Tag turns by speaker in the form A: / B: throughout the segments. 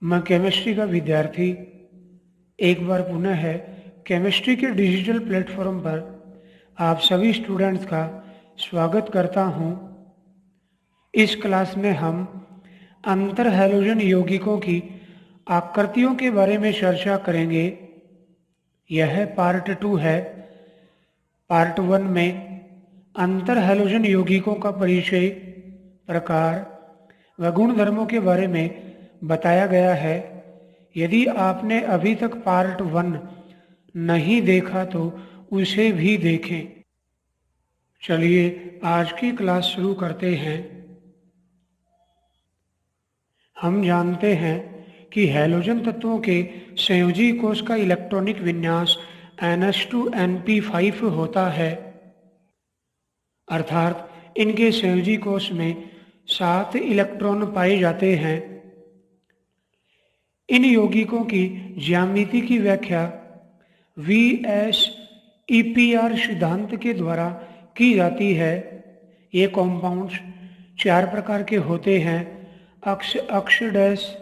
A: मैं केमिस्ट्री का विद्यार्थी एक बार पुनः है केमिस्ट्री के डिजिटल प्लेटफॉर्म पर आप सभी स्टूडेंट्स का स्वागत करता हूं। इस क्लास में हम अंतर हैलोजन यौगिकों की आकृतियों के बारे में चर्चा करेंगे। यह पार्ट 2 है। पार्ट 1 में अंतर हैलोजन यौगिकों का परिचय, प्रकार व गुणधर्मों के बारे में बताया गया है। यदि आपने अभी तक पार्ट 1 नहीं देखा तो उसे भी देखें। चलिए आज की क्लास शुरू करते हैं। हम जानते हैं कि हैलोजन तत्वों के संयोजी कोश का इलेक्ट्रॉनिक विन्यास NH2NP5 होता है, अर्थात इनके संयोजी कोश में 7 इलेक्ट्रॉन पाए जाते हैं। इन यौगिकों की ज्यामिति की व्याख्या VSEPR सिद्धांत के द्वारा की जाती है। ये कॉम्पाउंड्स 4 प्रकार के होते हैं: अक्ष अक्ष डैश,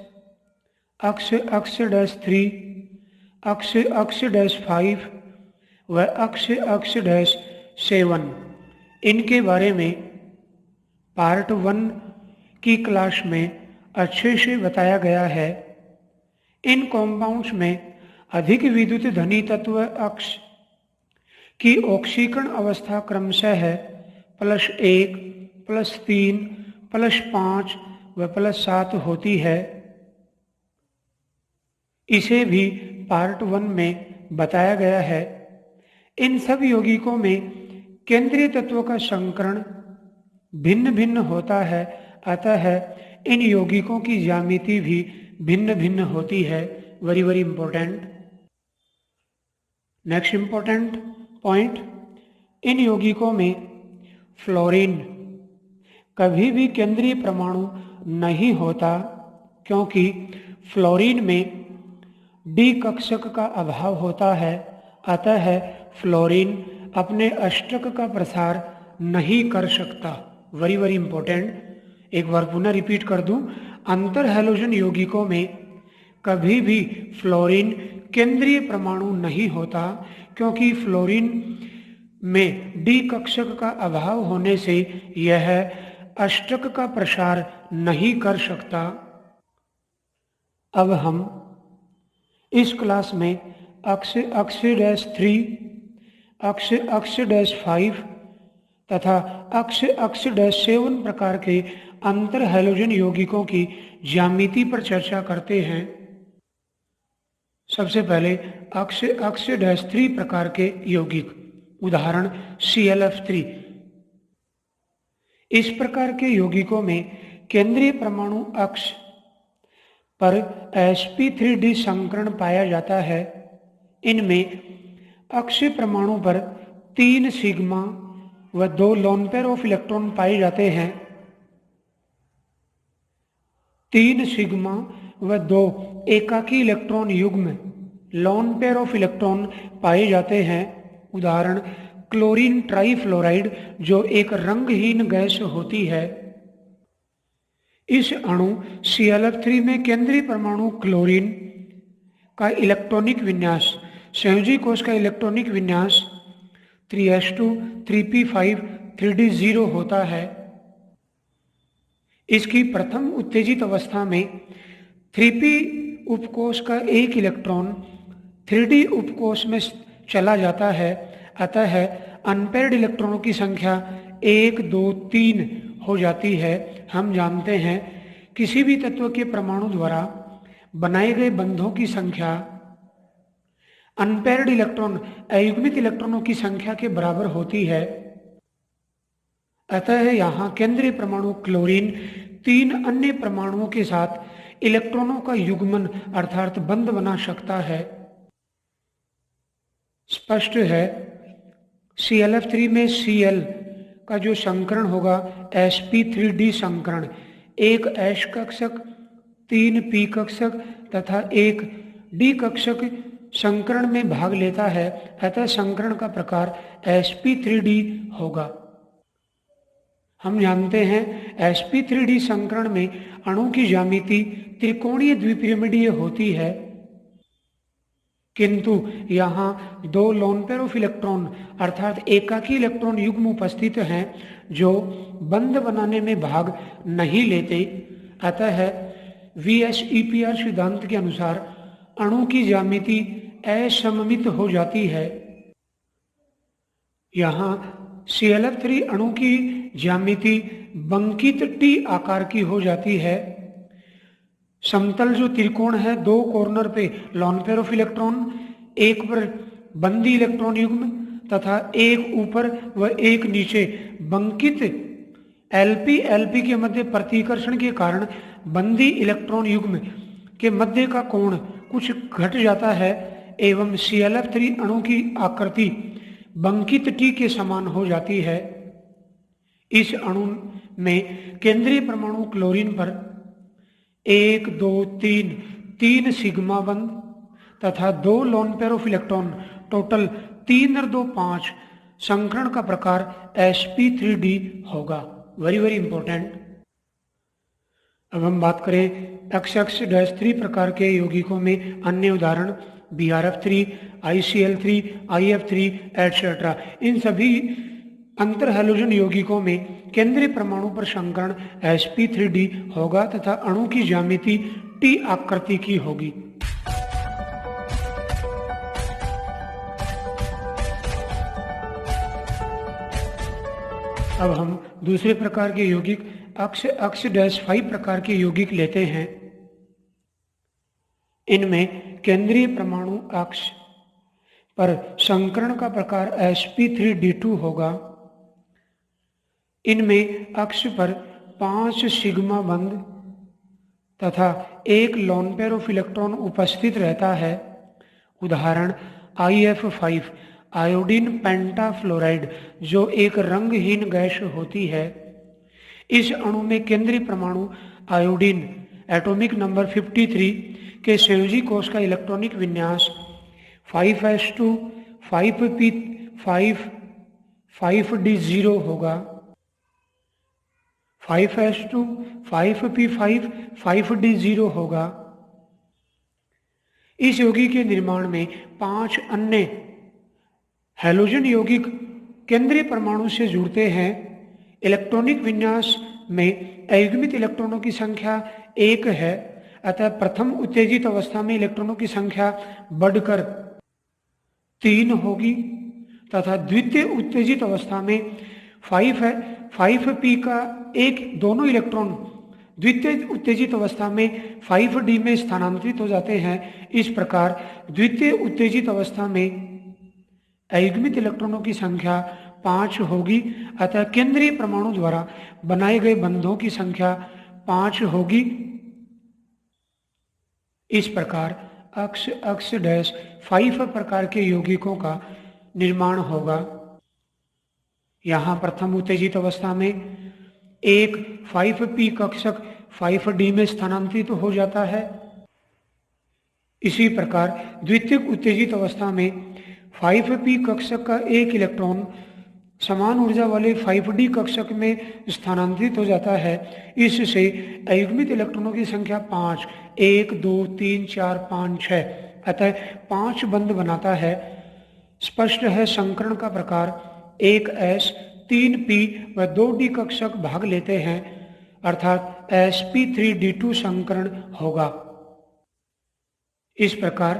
A: अक्ष अक्ष डैश 3, अक्ष अक्ष डैश 5 व अक्ष अक्ष डैश 7। इनके बारे में पार्ट 1 की क्लास में अच्छे से बताया गया है। इन कॉम्पाउंड्स में अधिक विद्युत धनी तत्व अक्ष की ऑक्सीकरण अवस्था क्रमशः है +1, +3, +5 व +7 होती है। इसे भी पार्ट 1 में बताया गया है। इन सब यौगिकों में केंद्रीय तत्वों का संकरण भिन्न भिन्न होता है, अतः इन यौगिकों की ज्यामिति भी भिन्न भिन्न होती है। Very important. Next important point, इन यौगिकों में फ्लोरीन कभी भी केंद्रीय परमाणु नहीं होता, क्योंकि फ्लोरीन में डी कक्षक का अभाव होता है, अतः फ्लोरीन अपने अष्टक का प्रसार नहीं कर सकता। Very important. एक बार पुनः रिपीट कर दूं, अंतर हैलोजन यौगिकों में कभी भी फ्लोरीन केंद्रीय परमाणु नहीं होता, क्योंकि फ्लोरीन में डी कक्षक का अभाव होने से यह अष्टक का प्रसार नहीं कर सकता। अब हम इस क्लास में अक्ष अक्ष डैश 3, अक्ष अक्ष डैश 5 तथा अक्ष अक्ष डैश 7 प्रकार के अंतर हैलोजन यौगिकों की ज्यामिति पर चर्चा करते हैं। सबसे पहले अक्ष अक्ष डैश 3 प्रकार के यौगिक, उदाहरण ClF3। इस प्रकार के यौगिकों में केंद्रीय परमाणु अक्ष पर sp3d संकरण पाया जाता है। इनमें अक्षीय परमाणु पर 3 सिग्मा व 2 लोन पेयर ऑफ इलेक्ट्रॉन पाए जाते हैं। 3 सिग्मा व 2 एकाकी इलेक्ट्रॉन युग्म लोन पेयर ऑफ इलेक्ट्रॉन पाए जाते हैं, उदाहरण क्लोरीन ट्राइफ्लोराइड, जो एक रंगहीन गैस होती है। इस अणु ClF3 में केंद्रीय परमाणु क्लोरीन का इलेक्ट्रॉनिक विन्यास, संयोजी कोश का इलेक्ट्रॉनिक विन्यास 3s2 3p5 3d0 होता है। इसकी प्रथम उत्तेजित अवस्था में 3p उपकोश का एक इलेक्ट्रॉन 3d उपकोश में चला जाता है, अतः अनपेयर्ड इलेक्ट्रॉनों की संख्या 1, 2, 3 हो जाती है। हम जानते हैं किसी भी तत्व के परमाणु द्वारा बनाए गए बंधों की संख्या अनपेयर्ड इलेक्ट्रॉन अयुग्मित इलेक्ट्रॉनों की संख्या के बराबर होती है। अतः यहाँ केंद्रीय परमाणु क्लोरीन 3 अन्य परमाणुओं के साथ इलेक्ट्रॉनों का युग्मन अर्थात बंध बना सकता है। स्पष्ट है, ClF3 में Cl का जो संकरण होगा sp3d संकरण, एक H कक्षक, 3 p कक्षक तथा एक d कक्षक संकरण में भाग लेता है, अतः संकरण का प्रकार sp3d होगा। हम जानते हैं sp3d संकरण में अणु की ज्यामिति त्रिकोणीय द्विपिरामिडीय होती है, किंतु यहाँ दो लोन पेयर ऑफ इलेक्ट्रॉन अर्थात एकाकी इलेक्ट्रॉन युग्म उपस्थित हैं जो बंध बनाने में भाग नहीं लेते। अतः VSEPR सिद्धांत के अनुसार अणु की ज्यामिति असममित हो जाती है। यहाँ ClF3 अणु की ज्यामिति बंकित टी आकार की हो जाती है। समतल जो त्रिकोण है, दो कॉर्नर पे लॉन पेयर ऑफ इलेक्ट्रॉन, एक पर बंदी इलेक्ट्रॉन युग्म तथा एक ऊपर व एक नीचे बंकित LP के मध्य प्रतिकर्षण के कारण बंदी इलेक्ट्रॉन युग्म के मध्य का कोण कुछ घट जाता है एवं ClF3 अणु की आकृति बंकित टी के समान हो जाती है। इस अणु में केंद्रीय परमाणु क्लोरीन पर 1, 2, 3 सिग्मा बंध तथा 2 lone pair of electron total 3 और 2 5 संकरण का प्रकार sp3d होगा। Very very important. अब हम बात करें XX-3 प्रकार के यौगिकों में अन्य उदाहरण BRF3, ICl3, IF3 एटसेट्रा। इन सभी अंतर हैलोजन यौगिकों में केंद्रीय परमाणु पर संकरण sp3d होगा तथा अणु की ज्यामिति T आकृति की होगी। अब हम दूसरे प्रकार के यौगिक X-5 प्रकार के यौगिक लेते हैं। इनमें केंद्रीय परमाणु अक्ष पर संकरण का प्रकार sp3d2 होगा। इनमें अक्ष पर 5 सिग्मा बंध तथा एक लोन पेयर ऑफ इलेक्ट्रॉन उपस्थित रहता है। उदाहरण IF5 आयोडीन पेंटाफ्लोराइड जो एक रंगहीन गैस होती है। इस अणु में केंद्रीय परमाणु आयोडीन एटॉमिक नंबर 53 के संयोजी कोश का इलेक्ट्रॉनिक विन्यास 5s2 5p5 5d0 होगा। 5s2 5p5 5d0 होगा। इस यौगिक के निर्माण में 5 अन्य हैलोजन यौगिक केंद्रीय परमाणु से जुड़ते हैं। इलेक्ट्रॉनिक विन्यास में अयुग्मित इलेक्ट्रॉनों की संख्या 1 है, अतः प्रथम उत्तेजित अवस्था में इलेक्ट्रॉनों की संख्या बढ़कर 3 होगी तथा द्वितीय उत्तेजित अवस्था में 5p का दोनों इलेक्ट्रॉन द्वितीय उत्तेजित अवस्था में 5d में स्थानांतरित हो जाते हैं। इस प्रकार द्वितीय उत्तेजित अवस्था में अयुग्मित इलेक्ट्रॉनों की संख्या 5 होगी, अतः केंद्रीय परमाणु द्वारा बनाए गए बंधों की संख्या 5 होगी। इस प्रकार X-5 प्रकार के यौगिकों का निर्माण होगा। यहाँ प्रथम उत्तेजित अवस्था में एक 5p कक्षक 5d में स्थानांतरित हो जाता है। इसी प्रकार द्वितीय उत्तेजित अवस्था में 5p कक्षक का एक इलेक्ट्रॉन समान ऊर्जा वाले 5d कक्षक में स्थानांतरित हो जाता है। इससे अयुग्मित इलेक्ट्रॉनों की संख्या 5 1 2 3 4 5 6 अतः 5 बंध बनाता है। स्पष्ट है संकरण का प्रकार 1s 3p व 2d कक्षक भाग लेते हैं, अर्थात sp3d2 संकरण होगा। इस प्रकार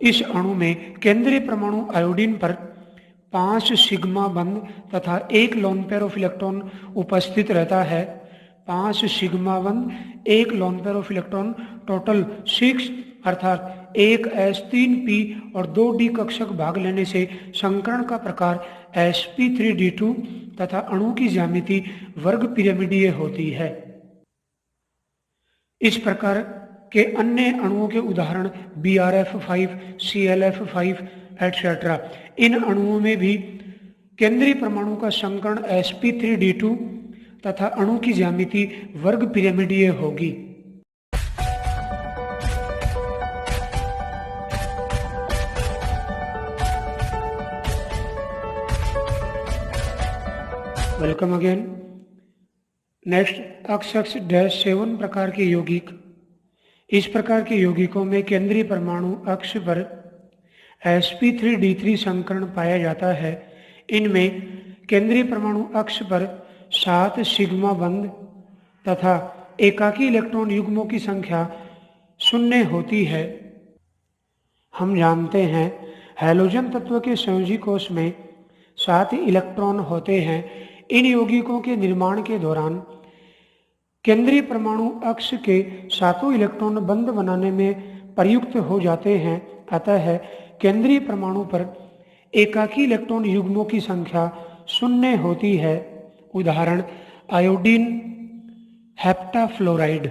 A: इस अणु में केंद्रीय परमाणु आयोडीन पर 5 सिग्मा बंध तथा एक लोन पेयर ऑफ इलेक्ट्रॉन उपस्थित रहता है। 5 सिग्मा बंध एक lone pair of electron total 6 अर्थात 1s3p और 2d कक्षक भाग लेने से संकरण का प्रकार sp3d2 तथा अणु की ज्यामिति वर्ग पिरामिडीय होती है। इस प्रकार के अन्य अणुओं के उदाहरण BRF5, ClF5 एटसेट्रा। इन अणुओं में भी केंद्रीय परमाणु का संकरण sp3d2 तथा अणु की ज्यामिति वर्ग पिरामिडीय होगी। Welcome again. नेक्स्ट XX-7 प्रकार के यौगिक। इस प्रकार के यौगिकों में केंद्रीय परमाणु अक्ष पर sp3d3 संकरण पाया जाता है। इनमें केंद्रीय परमाणु अक्ष पर 7 सिग्मा बंध तथा एकाकी इलेक्ट्रॉन युग्मों की संख्या 0 होती है। हम जानते हैं हैलोजन तत्व के संयोजी कोश में 7 इलेक्ट्रॉन होते हैं। इन यौगिकों के निर्माण के दौरान केंद्रीय परमाणु अक्ष के 7 इलेक्ट्रॉन बंध बनाने में प्रयुक्त हो जाते हैं। अतः केंद्रीय परमाणु पर एकाकी इलेक्ट्रॉन युग्मों की संख्या 0 होती है। उदाहरण आयोडीन हेप्टाफ्लोराइड,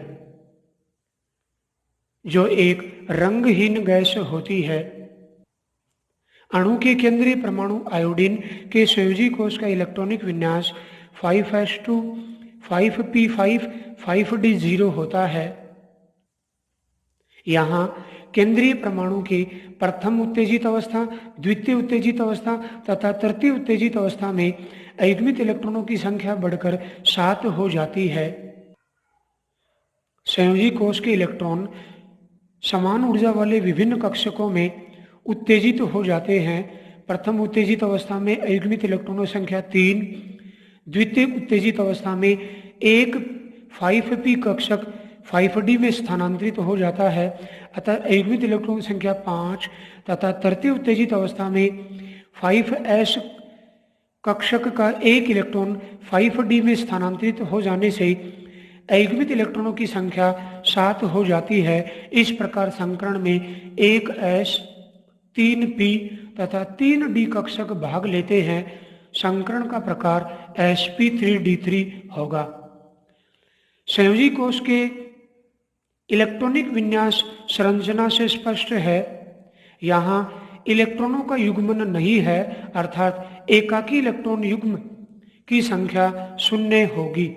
A: जो एक रंगहीन गैस होती है। अणु के केंद्रीय परमाणु आयोडीन के संयोजी कोश का इलेक्ट्रॉनिक विन्यास 5s2 5p5 5d0 होता है। यहाँ केंद्रीय परमाणु की प्रथम उत्तेजित अवस्था, द्वितीय उत्तेजित अवस्था तथा तृतीय उत्तेजित अवस्था में अयुग्मित इलेक्ट्रॉनों की संख्या बढ़कर 7 हो जाती है। संयोजी कोश के इलेक्ट्रॉन समान ऊर्जा वाले विभिन्न कक्षकों में उत्तेजित हो जाते हैं। प्रथम उत्तेजित अवस्था में अयुग्मित इलेक्ट्रॉनों की संख्या 3, द्वितीय उत्तेजित अवस्था में एक 5p कक्षक 5d में स्थानांतरित हो जाता है, अतः अयुग्मित इलेक्ट्रॉन की संख्या 5 तथा तृतीय उत्तेजित अवस्था में 5s कक्षक का एक इलेक्ट्रॉन 5d में स्थानांतरित हो जाने से अयुग्मित इलेक्ट्रॉनों की संख्या 7 हो जाती है। इस प्रकार संकरण में 1s 3p तथा 3d कक्षक भाग लेते हैं। संकरण का प्रकार sp3d3 होगा। संयोजी कोश के इलेक्ट्रॉनिक विन्यास संरचना से स्पष्ट है। यहाँ इलेक्ट्रॉनों का युग्मन नहीं है, अर्थात एकाकी इलेक्ट्रॉन युग्म की संख्या 0 होगी।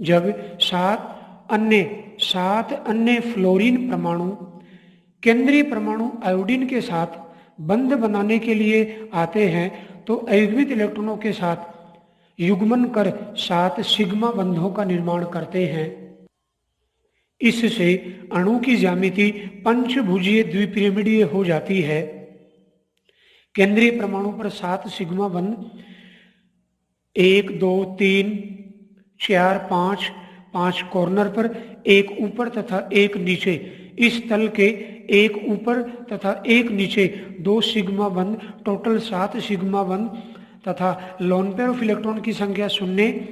A: जब 7 अन्य फ्लोरीन परमाणु केंद्रीय परमाणु आयोडीन के साथ बंध बनाने के लिए आते हैं तो अयुग्मित इलेक्ट्रॉनों के साथ युग्मन कर 7 सिग्मा बंधों का निर्माण करते हैं। इससे अणु की ज्यामिति पंचभुजीय द्विपिरामिडीय हो जाती है। केंद्रीय परमाणु पर 7 सिग्मा बंध 1 2 3 4 5 कॉर्नर पर, एक ऊपर तथा एक नीचे, इस तल के एक ऊपर तथा एक नीचे 2 सिग्मा बंध, टोटल 7 सिग्मा बंध तथा लोन पेयर ऑफ इलेक्ट्रॉन की संख्या 0,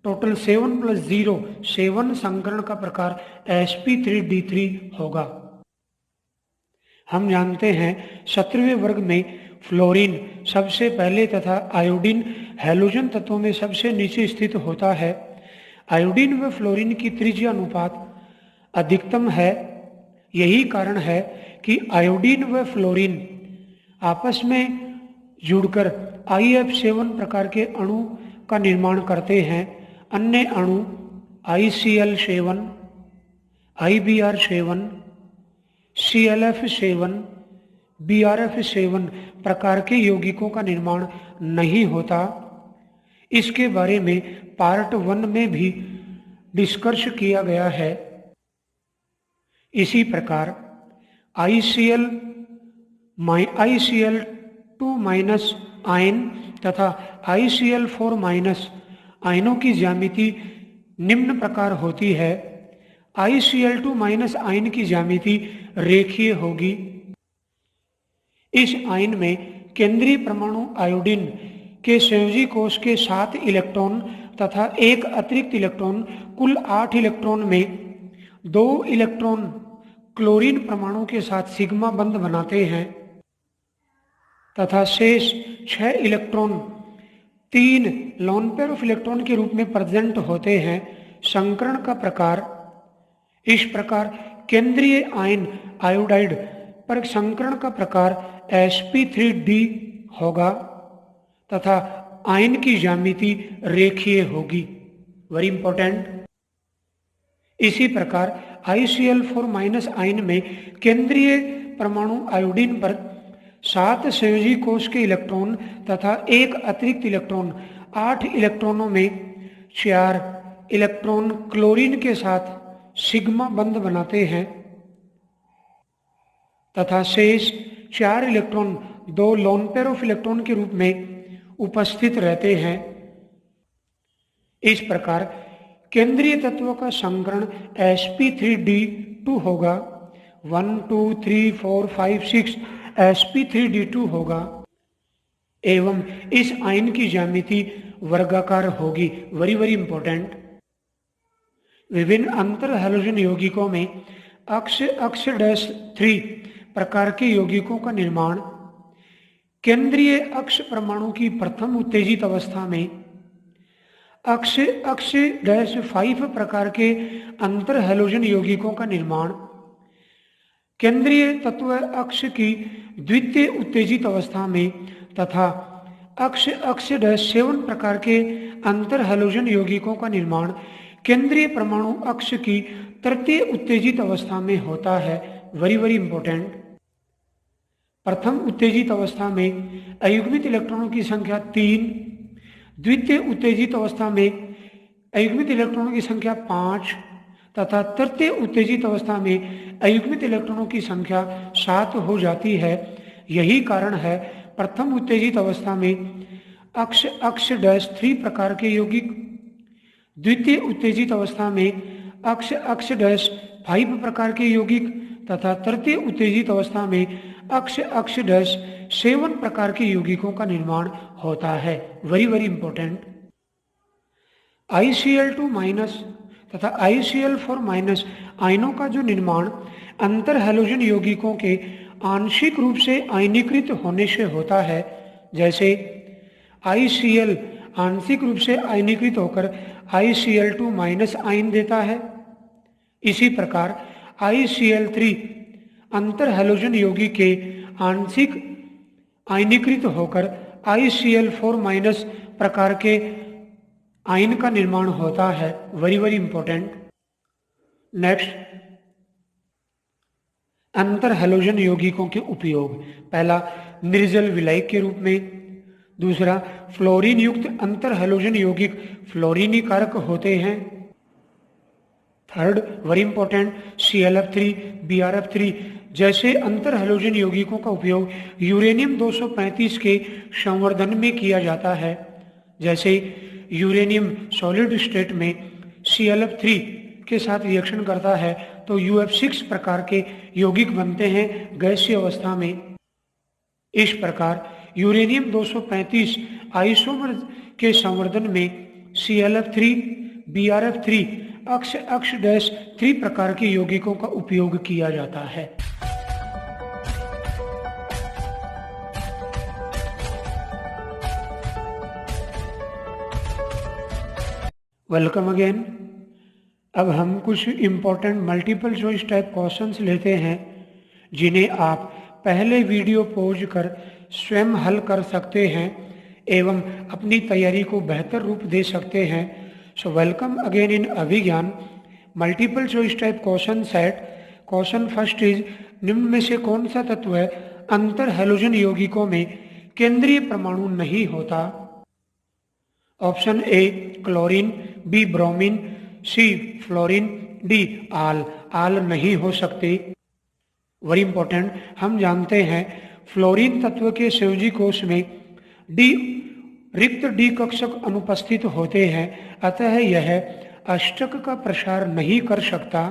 A: टोटल 7 + 0 7 संकरण का प्रकार sp3d3 होगा। हम जानते हैं 17वें वर्ग में फ्लोरीन सबसे पहले तथा आयोडीन हैलोजन तत्वों में सबसे नीचे स्थित होता है। आयोडीन व फ्लोरीन की त्रिज्या अनुपात अधिकतम है। यही कारण है कि आयोडीन व फ्लोरीन आपस में जुड़कर IF7 प्रकार के अणु का निर्माण करते हैं। अन्य अणु ICl7, IBr7, ClF7, BrF7 प्रकार के यौगिकों का निर्माण नहीं होता। इसके बारे में पार्ट 1 में भी डिस्कस किया गया है। इसी प्रकार ICl2- आयन तथा ICl4- आयनों की ज्यामिति निम्न प्रकार होती है। ICl2- आयन की ज्यामिति रेखीय होगी। इस आयन में केंद्रीय परमाणु आयोडीन के संयोजी कोश के 7 इलेक्ट्रॉन तथा एक अतिरिक्त इलेक्ट्रॉन, कुल 8 इलेक्ट्रॉन में 2 इलेक्ट्रॉन क्लोरीन परमाणु के साथ सिग्मा बंध बनाते हैं तथा शेष 6 electron 3 lone pair of electron के रूप में प्रेजेंट होते हैं। संकरण का प्रकार इस प्रकार केंद्रीय आयन आयोडाइड पर संकरण का प्रकार sp3d होगा तथा आयन की ज्यामिति रेखीय होगी। Very important. इसी प्रकार ICl4- आयन में केंद्रीय परमाणु आयोडीन पर 7 संयोजी कोश के इलेक्ट्रॉन तथा एक अतिरिक्त इलेक्ट्रॉन 8 इलेक्ट्रॉनों में 4 इलेक्ट्रॉन क्लोरीन के साथ सिग्मा बंध बनाते हैं तथा शेष 4 electron 2 lone pair of electron के रूप में उपस्थित रहते हैं। इस प्रकार केंद्रीय तत्व का संकरण sp3d2 होगा। 1 2 3 4 5 6 sp3d2 होगा एवं इस आयन की ज्यामिति वर्गाकार होगी। Very very important. विभिन्न अंतर हैलोजन यौगिकों में अक्ष डैश 3 प्रकार के यौगिकों का निर्माण केंद्रीय अक्ष परमाणु की प्रथम उत्तेजित अवस्था में, अक्ष डैश 5 प्रकार के अंतर हैलोजन यौगिकों का निर्माण केंद्रीय तत्व अक्ष की द्वितीय उत्तेजित अवस्था में तथा अक्ष डैश 7 प्रकार के अंतर हैलोजन यौगिकों का निर्माण केंद्रीय परमाणु अक्ष की तृतीय उत्तेजित अवस्था में होता है। Very very important. प्रथम उत्तेजित अवस्था में अयुग्मित इलेक्ट्रॉनों की संख्या 3, द्वितीय उत्तेजित अवस्था में अयुग्मित इलेक्ट्रॉनों की संख्या 5 तथा तृतीय उत्तेजित अवस्था में अयुग्मित इलेक्ट्रॉनों की संख्या 7 हो जाती है। यही कारण है प्रथम उत्तेजित अवस्था में अक्ष डैश 3 प्रकार के यौगिक, द्वितीय उत्तेजित अवस्था में अक्ष डैश 5 प्रकार के यौगिक तथा तृतीय उत्तेजित अवस्था में अक्ष डैश 7 प्रकार के यौगिकों का निर्माण होता है। Very very important. ICl2 minus तथा ICl4 माइनस आयनों का जो निर्माण अंतर हैलोजन यौगिकों के आंशिक रूप से आयनीकृत होने से होता है, जैसे ICl आंशिक रूप से आयनीकृत होकर ICl2 माइनस आयन देता है, इसी प्रकार ICl3 अंतर हैलोजन यौगिक के आंशिक आयनीकृत होकर ICl4 माइनस प्रकार के आयन का निर्माण होता है। Very very important. नेक्स्ट, अंतर हैलोजन यौगिकों के उपयोग। पहला, निर्जल विलायक के रूप में। दूसरा, फ्लोरीन युक्त अंतर हैलोजन यौगिक फ्लोरीनीकारक होते हैं। Third, very important, ClF3, BrF3 जैसे अंतर हैलोजन यौगिकों का उपयोग यूरेनियम 235 के संवर्धन में किया जाता है। जैसे यूरेनियम सॉलिड स्टेट में ClF3 के साथ रिएक्शन करता है तो UF6 प्रकार के यौगिक बनते हैं गैसीय अवस्था में। इस प्रकार यूरेनियम 235 आइसोमर के संवर्धन में ClF3, BrF3 अक्ष डैश 3 प्रकार के यौगिकों का उपयोग किया जाता है। Welcome again. अब हम कुछ important multiple choice type questions लेते हैं जिन्हें आप पहले वीडियो पॉज कर स्वयं हल कर सकते हैं एवं अपनी तैयारी को बेहतर रूप दे सकते हैं। So welcome again in Abhigyan multiple choice type question set. Question first is, निम्न में से कौन सा तत्व है अंतर हैलोजन यौगिकों में केंद्रीय परमाणु नहीं होता? Option A chlorine, B bromine, C fluorine, D all नहीं हो सकते। Very important. हम जानते हैं फ्लोरीन तत्व के संयोजी कोश में रिक्त डी कक्षक अनुपस्थित होते हैं, अतः यह अष्टक का प्रसार नहीं कर सकता।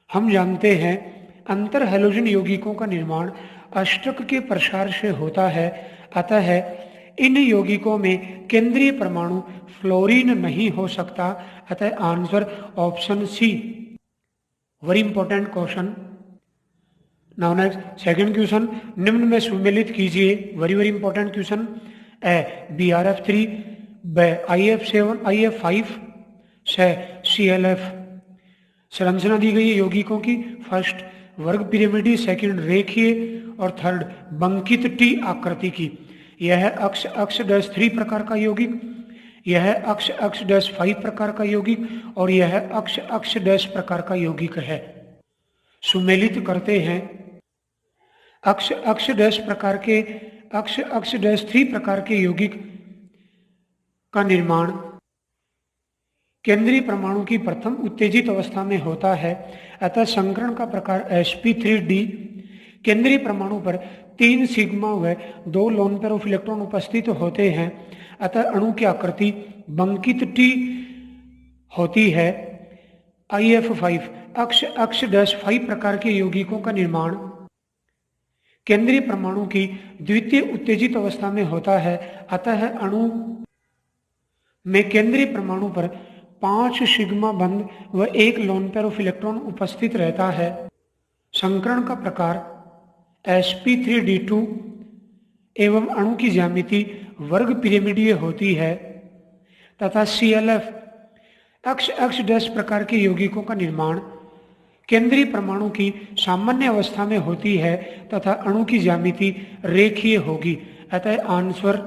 A: हम जानते हैं अंतर हैलोजन यौगिकों का निर्माण अष्टक के प्रसार से होता है, अतः इन यौगिकों में केंद्रीय परमाणु फ्लोरीन नहीं हो सकता, अतः answer option C. Very important question. Now next, second question, निम्न में सुमेलित कीजिए। Very very important question. A BrF3, ब IF7, IF5, से ClF। संरचना दी गई है यौगिकों की। फर्स्ट वर्ग पिरामिडी, सेकंड रेखीय और थर्ड बंकित टी आकृति की। यह अक्ष डैश 3 प्रकार का यौगिक, यह अक्ष डैश 5 प्रकार का यौगिक और यह अक्ष डैश प्रकार का यौगिक है। सुमेलित करते हैं। अक्ष डैश प्रकार के अक्ष डैश 3 प्रकार के यौगिक का निर्माण केंद्रीय परमाणु की प्रथम उत्तेजित अवस्था में होता है, अतः संकरण का प्रकार sp3d। केंद्रीय परमाणु पर 3 सिग्मा व 2 लोन पेयर ऑफ इलेक्ट्रॉन उपस्थित होते हैं, अतः अणु की आकृति बंकित टी होती है। IF5 अक्ष डैश 5 प्रकार के यौगिकों का निर्माण केंद्रीय परमाणु की द्वितीय उत्तेजित अवस्था में होता है, अतः अणु में केंद्रीय परमाणु पर 5 सिग्मा बंध व 1 लोन पेयर ऑफ इलेक्ट्रॉन उपस्थित रहता है। संकरण का प्रकार sp3d2 एवं अणु की ज्यामिति वर्ग पिरामिडीय होती है तथा ClF अक्ष डैश प्रकार के यौगिकों का निर्माण केंद्रीय परमाणु की सामान्य अवस्था में होती है तथा अणु की ज्यामिति रेखीय होगी, अतः आंसर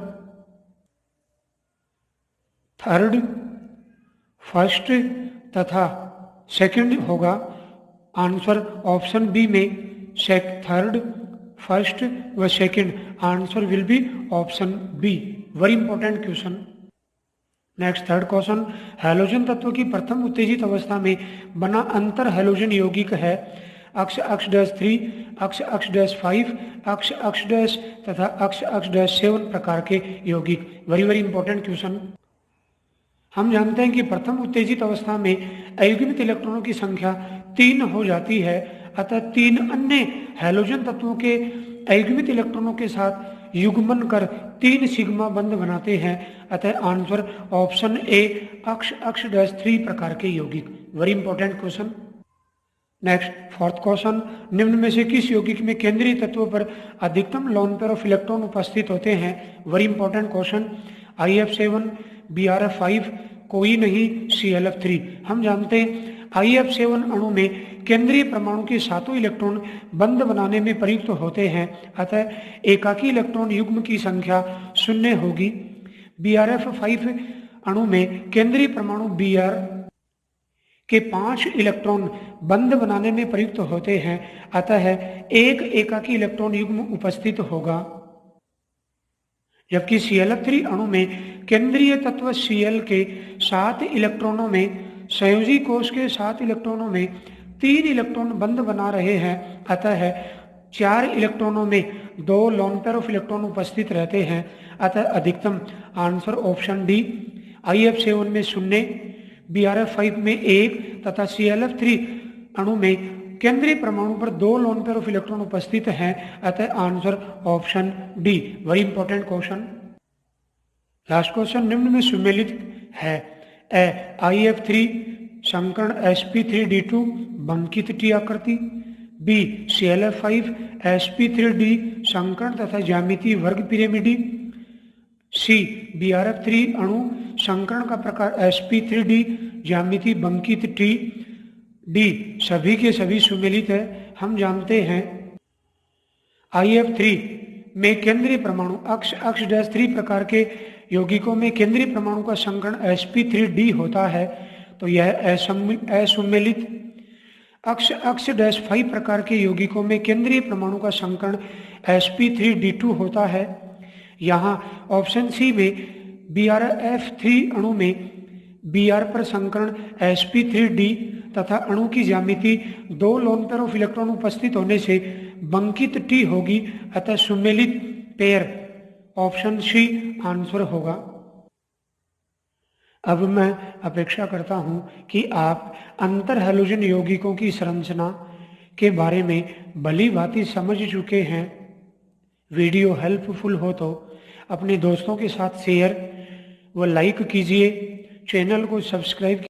A: थर्ड, फर्स्ट तथा सेकंड होगा। आंसर ऑप्शन बी में थर्ड, फर्स्ट व second answer will be option B. Very important question. Next third question, halogen तत्व की प्रथम उत्तेजित अवस्था में बना अंतर हैलोजन यौगिक है अक्ष डैश 3, अक्ष डैश 5, अक्ष डैश तथा अक्ष डैश 7 प्रकार के यौगिक। Very very important question. हम जानते हैं कि प्रथम उत्तेजित अवस्था में अयुग्मित इलेक्ट्रॉनों की संख्या 3 हो जाती है, अतः 3 अन्य हैलोजन तत्वों के अयुग्मित इलेक्ट्रॉनों के साथ युग्मन कर 3 सिग्मा बंध बनाते हैं, अतः आंसर ऑप्शन ए अक्ष डैश 3 प्रकार के यौगिक। Very important question. Next fourth question, निम्न में से किस यौगिक में केंद्रीय तत्वों पर अधिकतम लोन पेयर ऑफ इलेक्ट्रॉन उपस्थित होते हैं? Very important question. IF7, BRF5, कोई नहीं, ClF3। हम जानते हैं IF7 अणु में केंद्रीय परमाणु के सातों इलेक्ट्रॉन बंध बनाने में प्रयुक्त होते हैं, अतः एकाकी इलेक्ट्रॉन युग्म की संख्या 0 होगी। BRF5 अणु में केंद्रीय परमाणु Br के 5 इलेक्ट्रॉन बंध बनाने में प्रयुक्त होते हैं, अतः एक एकाकी इलेक्ट्रॉन युग्म उपस्थित होगा। जबकि ClF3 अणु में केंद्रीय तत्व Cl के 7 इलेक्ट्रॉनों में संयोजी कोश के 7 इलेक्ट्रॉनों में 3 इलेक्ट्रॉन बंध बना रहे हैं, अतः 4 इलेक्ट्रॉनों में 2 लोन पेयर ऑफ इलेक्ट्रॉन उपस्थित रहते हैं, अतः अधिकतम आंसर ऑप्शन डी। IF7 में 0, BRF5 में 1 तथा ClF3 अणु में केंद्रीय परमाणु पर 2 लोन पेयर ऑफ इलेक्ट्रॉन उपस्थित हैं, अतः answer option D. Very important question. Last question, निम्न में सुमेलित है IF3 संकर्ण sp3d2 बंकित टी आकृति, B ClF5 sp3d संकर्ण तथा ज्यामिति वर्ग पिरामिडी, C BRF3 अणु संकर्ण का प्रकार sp3d ज्यामिति बंकित टी, D सभी के सभी सुमेलित है। हम जानते हैं IF3 में केंद्रीय परमाणु अक्ष डैश 3 प्रकार के यौगिकों में केंद्रीय परमाणु का संकर्ण sp3d होता है, तो यह असुमेलित। अक्ष डैश 5 प्रकार के यौगिकों में केंद्रीय परमाणु का संकर्ण sp3d2 होता है। यहाँ ऑप्शन सी में BRF3 अणु में Br पर संकर्ण sp3d तथा अणु की ज्यामिति 2 लोन पेयर ऑफ इलेक्ट्रॉन उपस्थित होने से बंकित टी होगी, अतः सुमेलित पेयर ऑप्शन सी आंसर होगा। अब मैं अपेक्षा करता हूं कि आप अंतर हैलोजन यौगिकों की संरचना के बारे में भली भांति समझ चुके हैं। वीडियो हेल्पफुल हो तो अपने दोस्तों के साथ शेयर व लाइक कीजिए, चैनल को सब्सक्राइब